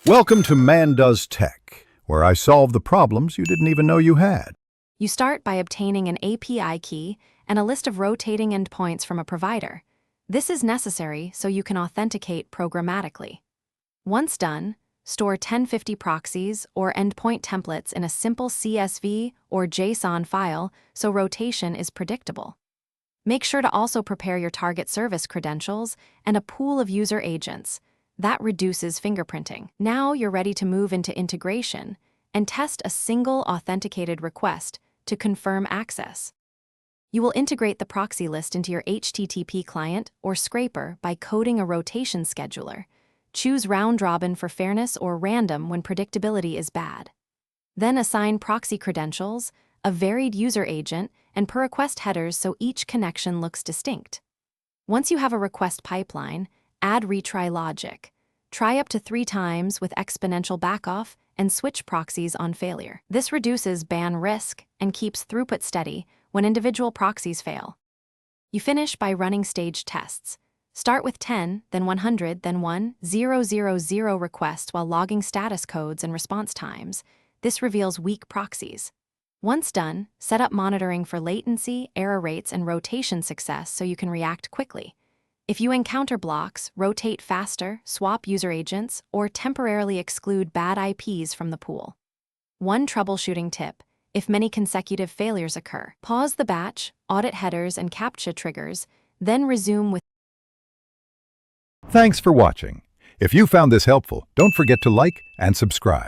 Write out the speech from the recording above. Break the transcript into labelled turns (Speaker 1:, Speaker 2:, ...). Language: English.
Speaker 1: Welcome to Man Does Tech, where I solve the problems you didn't even know you had.
Speaker 2: You start by obtaining an API key and a list of rotating endpoints from a provider. This is necessary so you can authenticate programmatically. Once done, store 1050 proxies or endpoint templates in a simple CSV or JSON file so rotation is predictable. Make sure to also prepare your target service credentials and a pool of user agents. That reduces fingerprinting. Now you're ready to move into integration and test a single authenticated request to confirm access. You will integrate the proxy list into your HTTP client or scraper by coding a rotation scheduler. Choose round-robin for fairness or random when predictability is bad. Then assign proxy credentials, a varied user agent, and per request headers so each connection looks distinct. Once you have a request pipeline, add retry logic. Try up to 3 times with exponential backoff and switch proxies on failure. This reduces ban risk and keeps throughput steady when individual proxies fail. You finish by running stage tests. Start with 10, then 100, then 1,000 requests while logging status codes and response times. This reveals weak proxies. Once done, set up monitoring for latency, error rates, and rotation success so you can react quickly. If you encounter blocks, rotate faster, swap user agents, or temporarily exclude bad IPs from the pool. One troubleshooting tip: if many consecutive failures occur, pause the batch, audit headers and CAPTCHA triggers, then resume with.
Speaker 1: Thanks for watching. If you found this helpful, don't forget to like and subscribe.